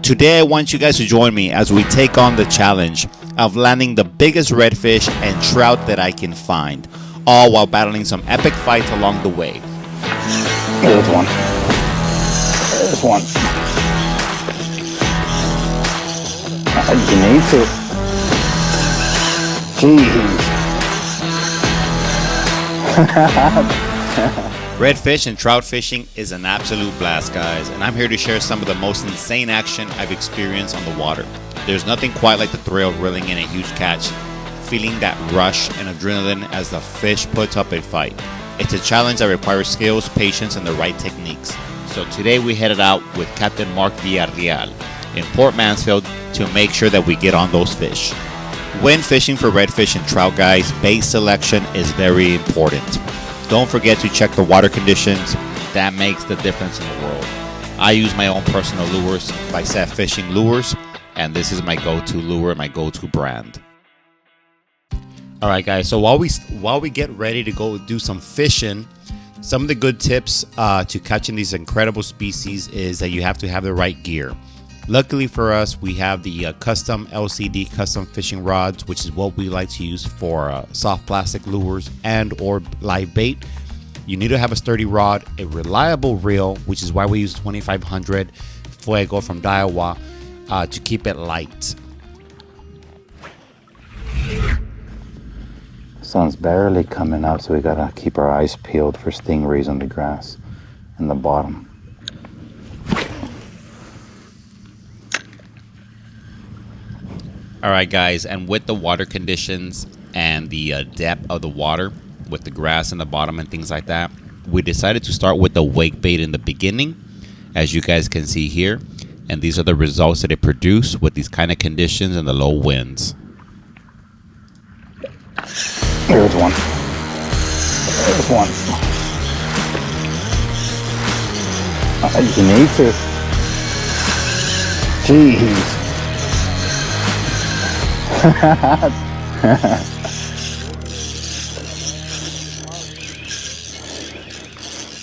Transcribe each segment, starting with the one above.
Today I want you guys to join me as we take on the challenge of landing the biggest redfish and trout that I can find, all while battling some epic fights along the way. There's one. There's one. You need to. Jeez. Redfish and trout fishing is an absolute blast, guys, and I'm here to share some of the most insane action I've experienced on the water. There's nothing quite like the thrill of reeling in a huge catch, feeling that rush and adrenaline as the fish puts up a fight. It's a challenge that requires skills, patience, and the right techniques. So today we headed out with Captain Mark Villarreal in Port Mansfield to make sure that we get on those fish. When fishing for redfish and trout, guys, bait selection is very important. Don't forget to check the water conditions. That makes the difference in the world. I use my own personal lures by Set Fishing Lures, and this is my go-to lure, my go-to brand. All right, guys, so while we get ready to go do some fishing, some of the good tips to catching these incredible species is that you have to have the right gear. Luckily for us, we have the custom LCD custom fishing rods, which is what we like to use for soft plastic lures and or live bait. You need to have a sturdy rod, a reliable reel, which is why we use 2500 Fuego from Daiwa to keep it light. Sun's barely coming out, so we gotta keep our eyes peeled for stingrays on the grass in the bottom. All right, guys, and with the water conditions and the depth of the water, with the grass in the bottom and things like that, we decided to start with the wake bait in the beginning, as you guys can see here. And these are the results that it produced with these kind of conditions and the low winds. There's one. There's one. You need to. Jeez.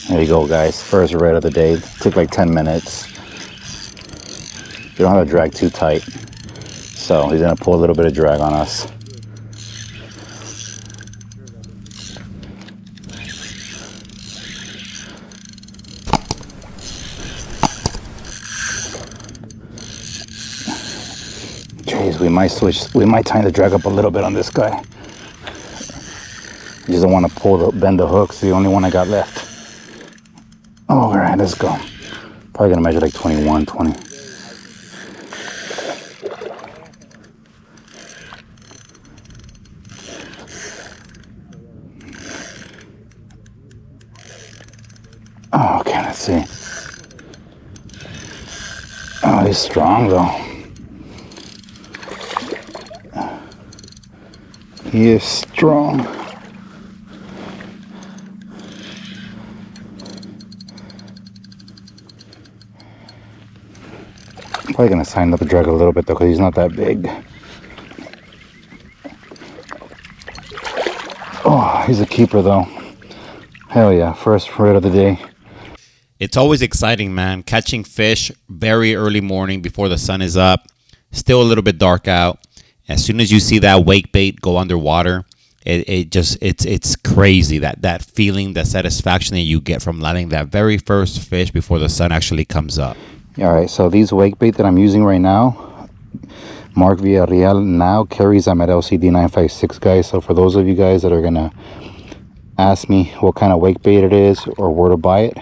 There you go, guys. First red of the day. Took like 10 minutes. You don't have to drag too tight. So he's gonna pull a little bit of drag on us. Jeez, we might switch. We might time the drag up a little bit on this guy. You just don't want to bend the hooks. The only one I got left. All right, let's go. Probably gonna measure like 21, 20. Oh, okay, let's see. Oh, he's strong though. He is strong. I'm probably gonna sign up the drag a little bit though, because he's not that big. Oh, he's a keeper though. Hell yeah, first red of the day. It's always exciting, man. Catching fish very early morning before the sun is up. Still a little bit dark out. As soon as you see that wake bait go underwater, it's crazy, that feeling, that satisfaction that you get from landing that very first fish before the sun actually comes up. All right, so these wake bait that I'm using right now, Mark Villarreal now carries them at LCD 956, guys. So for those of you guys that are gonna ask me what kind of wake bait it is or where to buy it,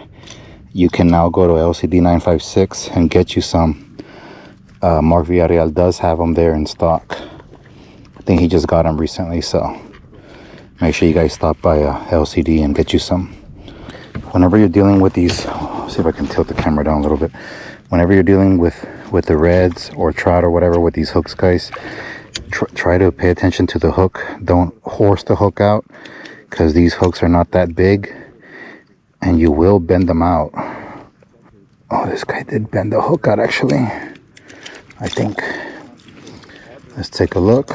you can now go to LCD 956 and get you some. Mark Villarreal does have them there in stock. I think he just got them recently, so make sure you guys stop by LCD and get you some. Whenever you're dealing with these, see if I can tilt the camera down a little bit. Whenever you're dealing with the reds or trout or whatever with these hooks, guys, try to pay attention to the hook. Don't horse the hook out, because these hooks are not that big and you will bend them out. Oh, this guy did bend the hook out actually, I think. Let's take a look.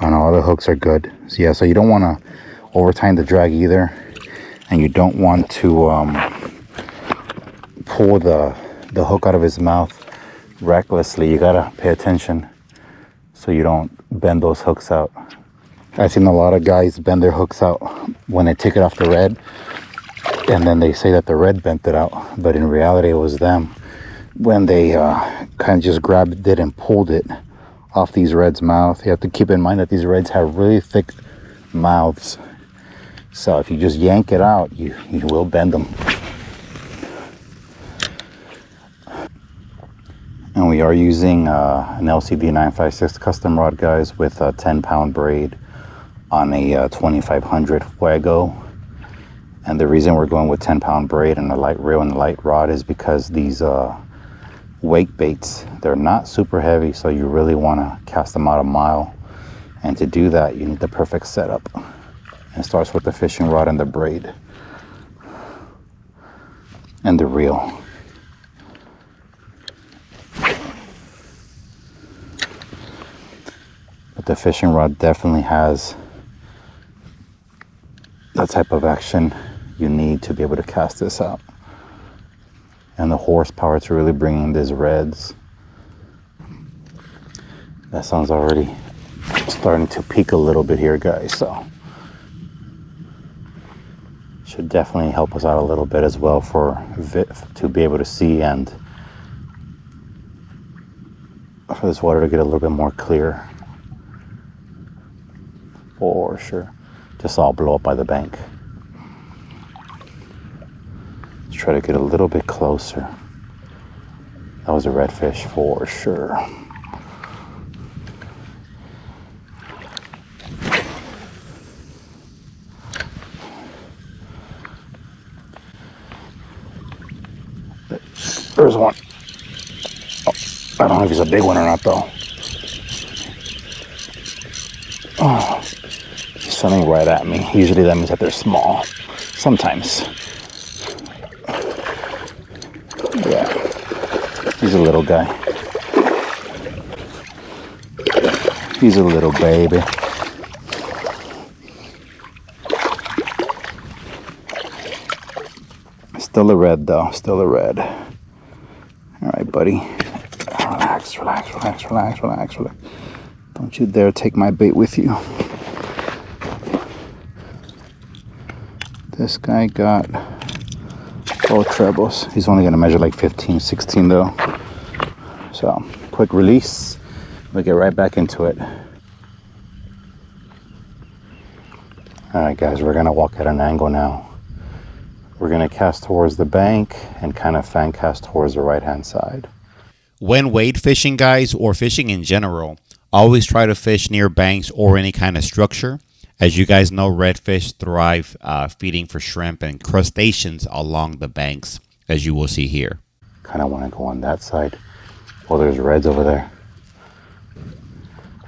Oh no, all the hooks are good. So yeah, so you don't want to over time the drag either, and you don't want to pull the hook out of his mouth recklessly. You gotta pay attention so you don't bend those hooks out. I've seen a lot of guys bend their hooks out when they take it off the red, and then they say that the red bent it out, but in reality it was them when they kind of just grabbed it and pulled it off these reds' mouth. You have to keep in mind that these reds have really thick mouths, so if you just yank it out, you will bend them. And we are using an LCD 956 custom rod, guys, with a 10-pound braid on a 2500 Fuego. And the reason we're going with 10-pound braid and the light reel and the light rod is because these wake baits, they're not super heavy, so you really want to cast them out a mile. And to do that, you need the perfect setup. And it starts with the fishing rod and the braid and the reel. But the fishing rod definitely has the type of action you need to be able to cast this out, and the horsepower to really bring in these reds. That sun's already starting to peak a little bit here, guys, so should definitely help us out a little bit as well to be able to see, and for this water to get a little bit more clear. For sure. Just all blow up by the bank. Let's try to get a little bit closer. That was a redfish for sure. There's one. Oh, I don't know if he's a big one or not though. Oh, he's swimming right at me. Usually that means that they're small. Sometimes. Yeah. He's a little guy. He's a little baby. Still a red though. Still a red. All right, buddy. Relax, relax, relax, relax, relax, relax. Don't you dare take my bait with you. This guy got trebles. He's only gonna measure like 15, 16 though. So, quick release. We'll get right back into it. All right, guys, we're gonna walk at an angle now. We're gonna cast towards the bank and kind of fan cast towards the right-hand side. When wade fishing, guys, or fishing in general, always try to fish near banks or any kind of structure. As you guys know, redfish thrive feeding for shrimp and crustaceans along the banks, as you will see here. Kind of want to go on that side. Oh, there's reds over there.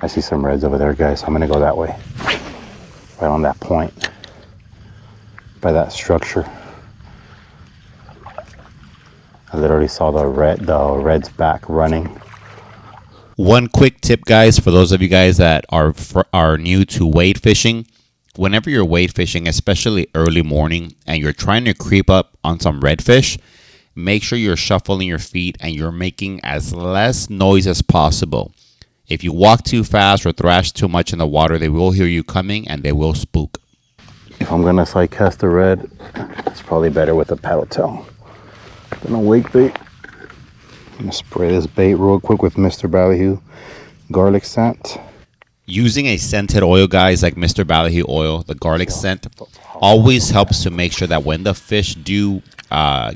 I see some reds over there, guys. I'm going to go that way. Right on that point. By that structure. I literally saw the red's back running. One quick tip, guys, for those of you guys that are new to wade fishing. Whenever you're wade fishing, especially early morning, and you're trying to creep up on some redfish, make sure you're shuffling your feet and you're making as less noise as possible. If you walk too fast or thrash too much in the water, they will hear you coming and they will spook. If I'm gonna side cast a red, it's probably better with a paddle tail than a wake bait. I'm gonna spray this bait real quick with Mr. Ballyhoo garlic scent. Using a scented oil, guys, like Mr. Ballyhoo oil, the garlic scent always helps to make sure that when the fish do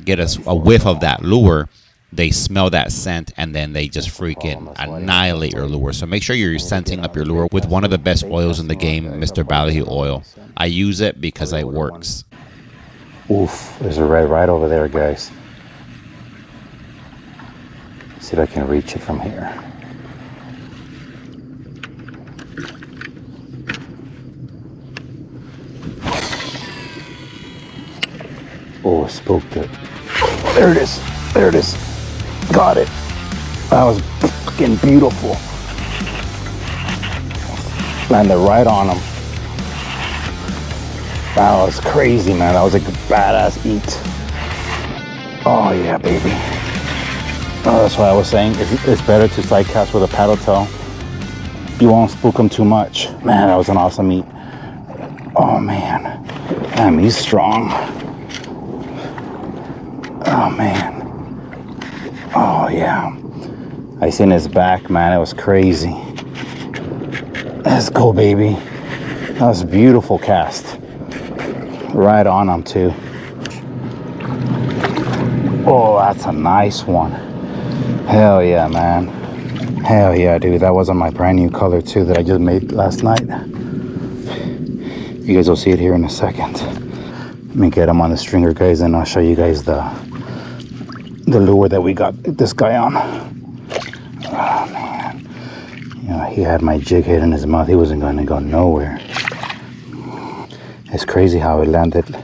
get a whiff of that lure, they smell that scent and then they just freaking annihilate your lure. So make sure you're scenting up your lure with one of the best oils in the game, Mr. Ballyhoo oil. I use it because it works. Oof, there's a red right over there, guys. See if I can reach it from here. Oh, spooked it. There it is. There it is. Got it. That was fucking beautiful. Landed right on him. That was crazy, man. That was like a badass eat. Oh, yeah, baby. Oh, that's why I was saying it's better to sight cast with a paddle tail. You won't spook them too much. Man, that was an awesome meet. Oh man, damn, he's strong. Oh man. Oh yeah. I seen his back, man. It was crazy. Let's go, baby. That was a beautiful cast. Right on him too. Oh, that's a nice one. Hell yeah, man. Hell yeah, dude. That was on my brand new color too that I just made last night. You guys will see it here in a second. Let me get him on the stringer, guys, and I'll show you guys the lure that we got this guy on. Oh man. You know, he had my jig head in his mouth. He wasn't going to go nowhere. It's crazy how it landed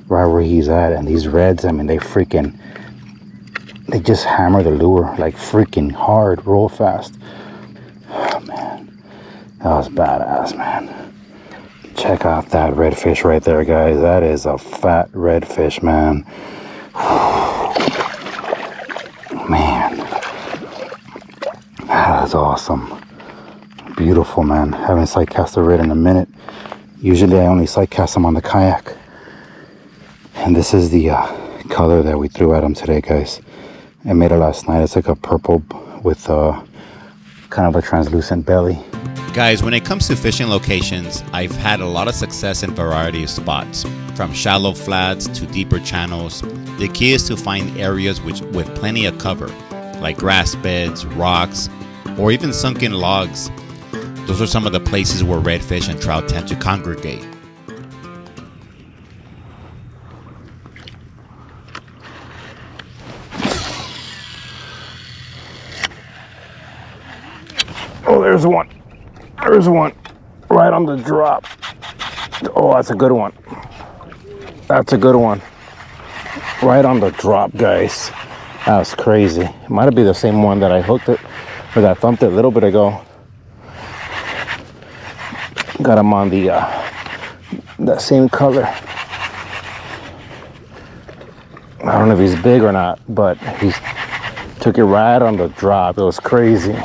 right where he's at. And these reds, I mean, they just hammer the lure like freaking hard, real fast. Oh man, that was badass, man. Check out that redfish right there, guys. That is a fat redfish, man. Man, that's awesome. Beautiful, man. Haven't sight cast a red in a minute. Usually I only sight cast them on the kayak. And this is the color that we threw at him today, guys. I made it last night. It's like a purple with kind of a translucent belly. Guys, when it comes to fishing locations, I've had a lot of success in variety of spots, from shallow flats to deeper channels. The key is to find areas with plenty of cover, like grass beds, rocks, or even sunken logs. Those are some of the places where redfish and trout tend to congregate. Oh, there's one. There's one right on the drop. Oh, that's a good one. That's a good one. Right on the drop, guys. That was crazy. It might have been the same one that I hooked it, or that I thumped it a little bit ago. Got him on the that same color. I don't know if he's big or not, but he took it right on the drop. It was crazy.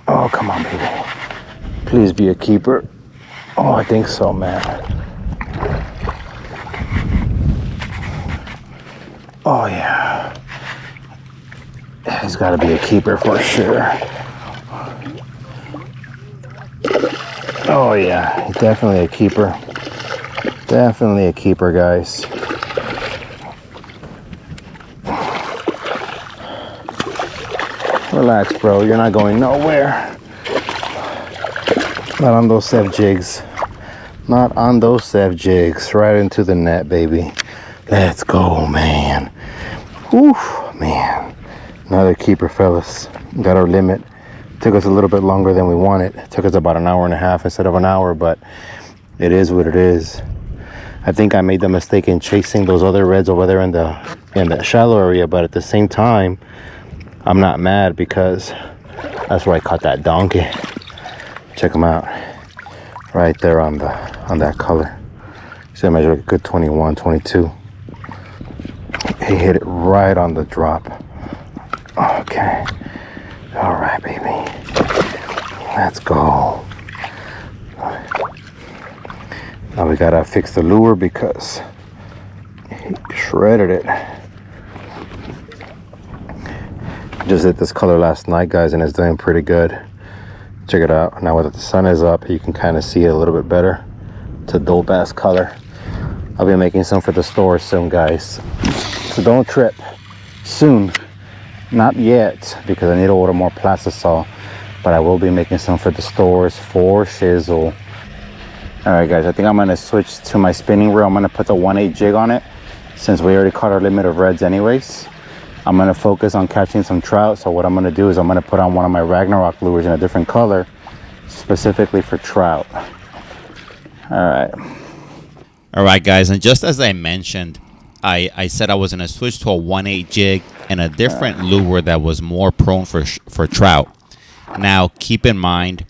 Oh, come on, baby. Please be a keeper. Oh, I think so, man. Oh, yeah. He's got to be a keeper for sure. Oh, yeah. Definitely a keeper. Definitely a keeper, guys. Relax, bro. You're not going nowhere. Not on those Sev jigs. Not on those Sev jigs. Right into the net, baby. Let's go, man. Whew, man. Another keeper, fellas. Got our limit. Took us a little bit longer than we wanted. It took us about an hour and a half instead of an hour, but it is what it is. I think I made the mistake in chasing those other reds over there in the shallow area, but at the same time, I'm not mad because that's where I caught that donkey. Check them out. Right there on that color. So I measure a good 21, 22. He hit it right on the drop. Okay. All right, baby. Let's go. Now we gotta fix the lure because he shredded it. Just hit this color last night, guys, and it's doing pretty good. Check it out. Now that the sun is up, you can kind of see it a little bit better. It's a dope ass color. I'll be making some for the store soon, guys. So don't trip. Soon. Not yet, because I need to order more plastisol. But I will be making some for the stores for shizzle. Alright, guys, I think I'm going to switch to my spinning reel. I'm going to put the 1/8 jig on it, since we already caught our limit of reds anyways. I'm going to focus on catching some trout. So what I'm going to do is I'm going to put on one of my Ragnarok lures in a different color, specifically for trout. All right, guys, and just as I mentioned, I said I was going to switch to a 1/8 jig and a different lure that was more prone for trout. Now, keep in mind,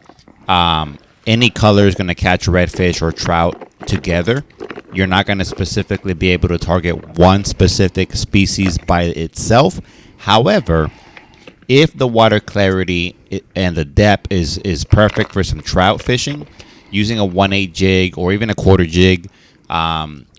any color is going to catch redfish or trout together. you're not going to specifically be able to target one specific species by itself. However, if the water clarity and the depth is perfect for some trout fishing, using a 1/8 jig or even a quarter jig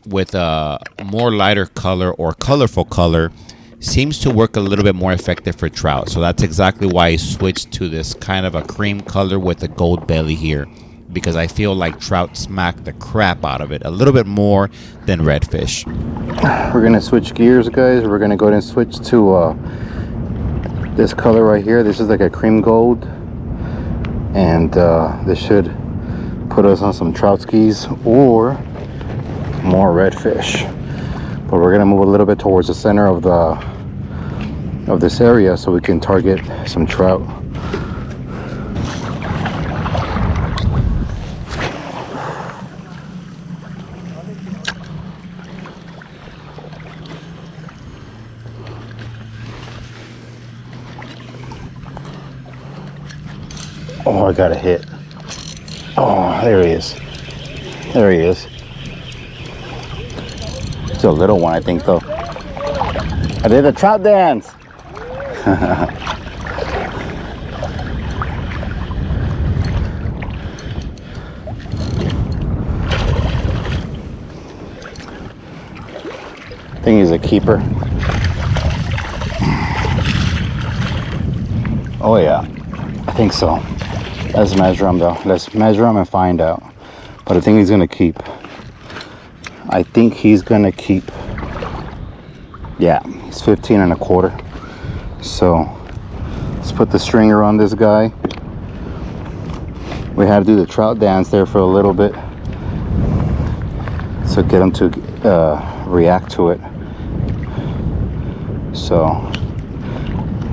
with a more lighter color or colorful color seems to work a little bit more effective for trout. So that's exactly why I switched to this kind of a cream color with a gold belly here, because I feel like trout smack the crap out of it a little bit more than redfish. We're gonna switch gears, guys. We're gonna go ahead and switch to this color right here. This is like a cream gold, and this should put us on some trout skis or more redfish. But we're gonna move a little bit towards the center of this area so we can target some trout. Oh, I got a hit. Oh, there he is. There he is. It's a little one, I think, though. I did a trout dance. I think he's a keeper. Oh, yeah. I think so. Let's measure him, though. Let's measure him and find out. But I think he's going to keep. I think he's going to keep. Yeah, he's 15 and a quarter. So let's put the stringer on this guy. We had to do the trout dance there for a little bit, so get him to react to it. So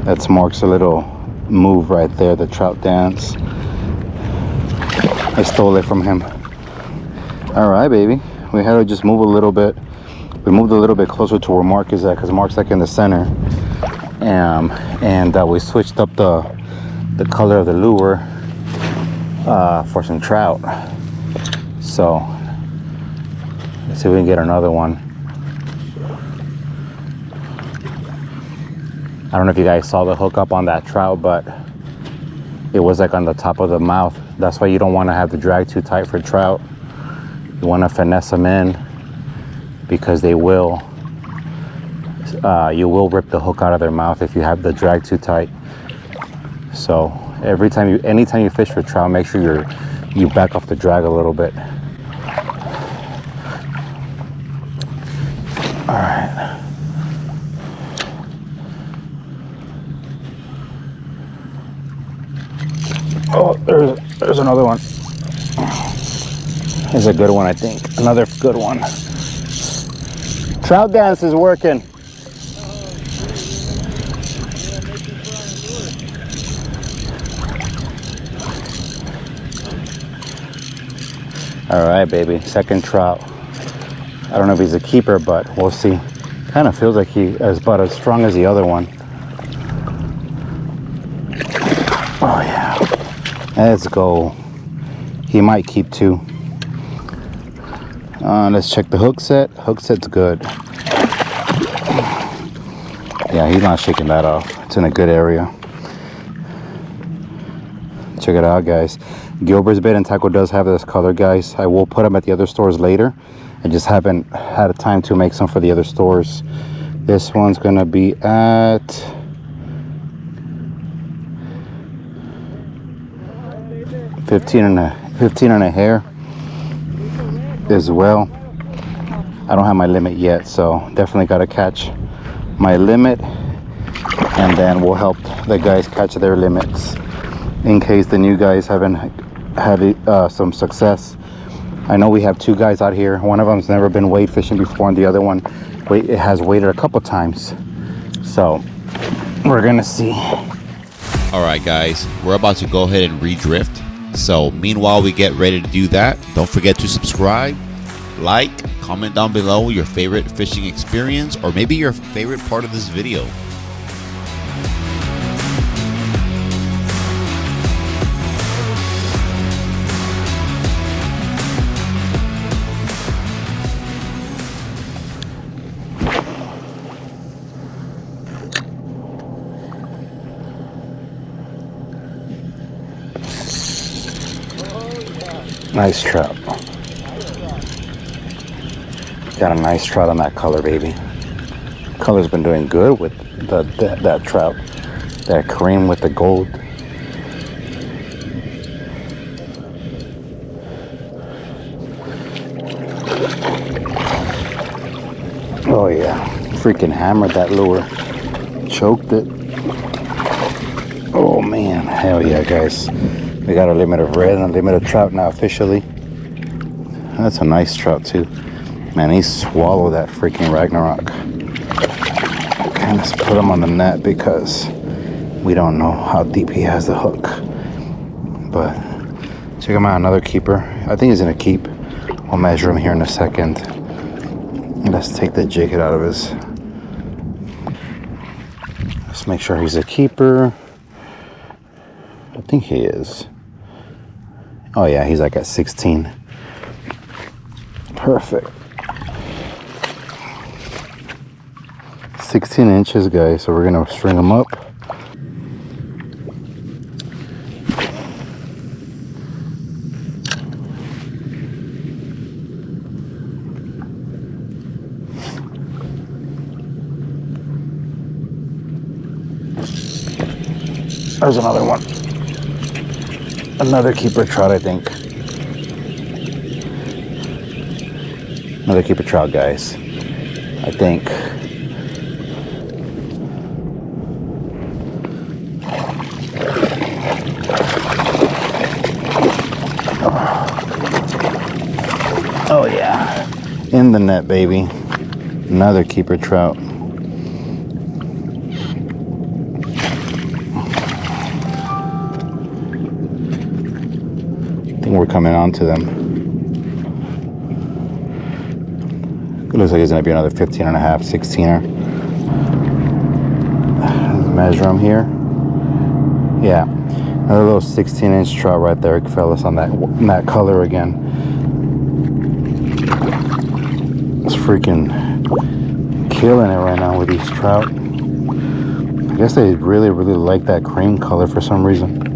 that's Mark's a little move right there, the trout dance. I stole it from him. All right, baby. We had to just move a little bit. We moved a little bit closer to where Mark is at, because Mark's like in the center. And we switched up the color of the lure for some trout. So let's see if we can get another one. I don't know if you guys saw the hook up on that trout, but it was like on the top of the mouth. That's why you don't want to have the drag too tight for trout. You want to finesse them in, because they will, you will rip the hook out of their mouth if you have the drag too tight. So anytime you fish for trout, make sure you back off the drag a little bit. All right. Oh, there's another one. Here's a good one, I think. Another good one. Trout dance is working. All right, baby. Second trout. I don't know if he's a keeper, but we'll see. Kind of feels like he is about as strong as the other one. Oh, yeah. Let's go. He might keep too. Let's check the hook set. Hook set's good. Yeah, he's not shaking that off. It's in a good area. Check it out, guys. Gilbert's Bait and Tackle does have this color, guys. I will put them at the other stores later. I just haven't had a time to make some for the other stores. This one's gonna be at 15 and a hair as well. I don't have my limit yet, so definitely got to catch my limit, and then we'll help the guys catch their limits in case the new guys haven't had some success. I know we have two guys out here. One of them's never been wade fishing before, and the other one it has waded a couple times. So we're gonna see. All right, guys, we're about to go ahead and redrift. So meanwhile we get ready to do that, don't forget to subscribe, like, comment down below your favorite fishing experience, or maybe your favorite part of this video. Nice trout. Got a nice trout on that color, baby. Color's been doing good with that trout. That cream with the gold. Oh yeah, freaking hammered that lure. Choked it. Oh man, hell yeah, guys. We got a limit of red and a limit of trout now officially. That's a nice trout too. Man, he swallowed that freaking Ragnarok. Kind of put him on the net because we don't know how deep he has the hook. But check him out, another keeper. I think he's gonna keep. I'll measure him here in a second. Let's take the jig head out of his. Let's make sure he's a keeper. I think he is. Oh yeah, he's like at 16. Perfect. 16 inches, guys, so we're gonna string him up. There's another one. Another keeper trout, I think. Another keeper trout, guys. I think. Oh yeah. In the net, baby. Another keeper trout. I think we're coming on to them. It looks like it's gonna be another 15 and a half, 16er. Let's measure them here. Yeah, another little 16-inch trout right there, fellas, on that color again. It's freaking killing it right now with these trout. I guess they really like that cream color for some reason.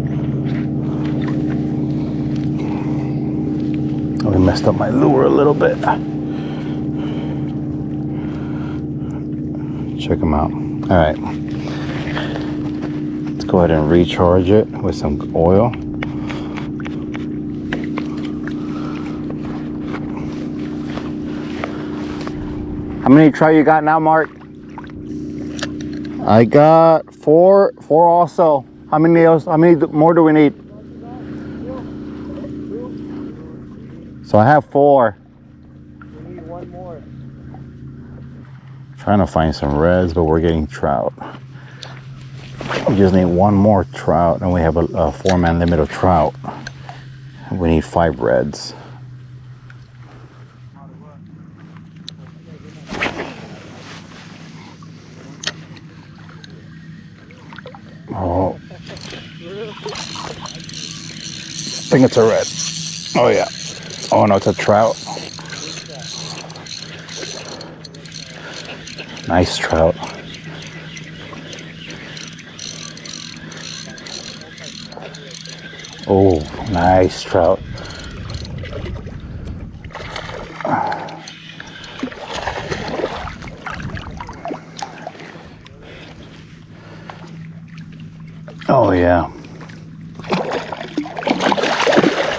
Oh, we messed up my lure a little bit. Check them out. All right, let's go ahead and recharge it with some oil. How many trout you got now, Mark? I got four also. How many else? How many more do we need? So I have 4. We need one more. Trying to find some reds, but we're getting trout. We just need one more trout, and we have a 4-man limit of trout. We need 5 reds. Oh, I think it's a red. Oh yeah. Oh no, it's a trout. Nice trout. Oh, nice trout. Oh yeah.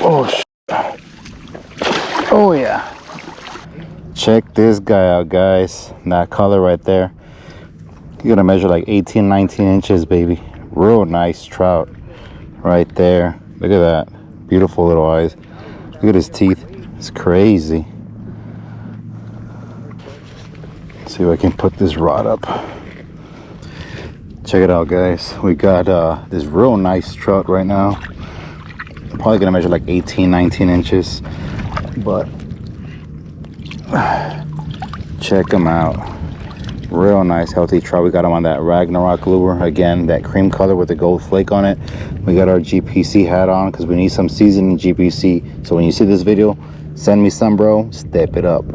Oh, oh yeah. Check this guy out, guys. That color right there. You're gonna measure like 18, 19 inches, baby. Real nice trout right there. Look at that. Beautiful little eyes. Look at his teeth. It's crazy. Let's see if I can put this rod up. Check it out, guys. We got this real nice trout right now. Probably gonna measure like 18, 19 inches. But check him out. Real nice, healthy trout. We got him on that Ragnarok lure. Again, that cream color with the gold flake on it. We got our GPC hat on because we need some seasoned GPC. So when you see this video, send me some, bro. Step it up.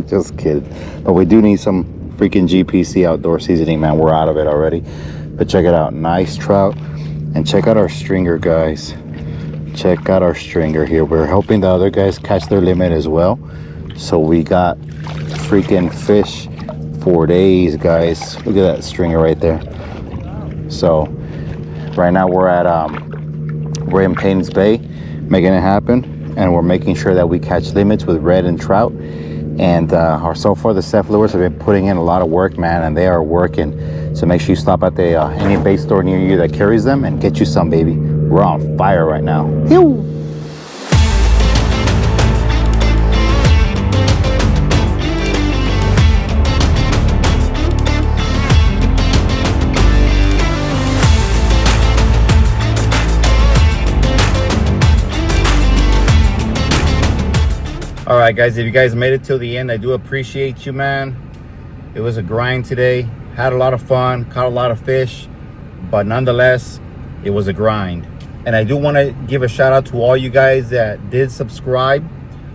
Just kidding. But we do need some freaking GPC outdoor seasoning, man. We're out of it already. But check it out. Nice trout. And check out our stringer, guys. check out our stringer here. We're helping the other guys catch their limit as well. So we got freaking fish for days, guys. Look at that stringer right there. So right now we're in Payne's Bay making it happen, and we're making sure that we catch limits with red and trout. And so far the Ceph lures have been putting in a lot of work, man, and they are working. So make sure you stop at the any bait store near you that carries them and get you some, baby. We're on fire right now. Pew! All right, guys, if you guys made it till the end, I do appreciate you, man. It was a grind today. Had a lot of fun, caught a lot of fish, but nonetheless, it was a grind. And I do want to give a shout out to all you guys that did subscribe.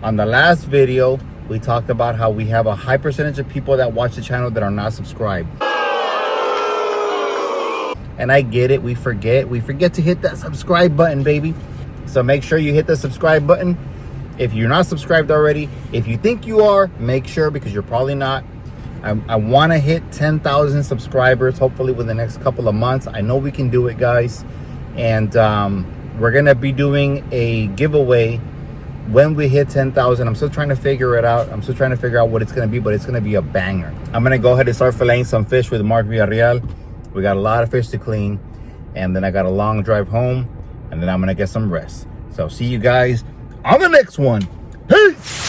On the last video, we talked about how we have a high percentage of people that watch the channel that are not subscribed. And I get it, we forget to hit that subscribe button, baby. So make sure you hit the subscribe button. If you're not subscribed already, if you think you are, make sure, because you're probably not. I want to hit 10,000 subscribers, hopefully within the next couple of months. I know we can do it, guys. And we're going to be doing a giveaway when we hit 10,000. I'm still trying to figure it out. I'm still trying to figure out what it's going to be, but it's going to be a banger. I'm going to go ahead and start filleting some fish with Mark Villarreal. We got a lot of fish to clean. And then I got a long drive home. And then I'm going to get some rest. So see you guys on the next one. Peace.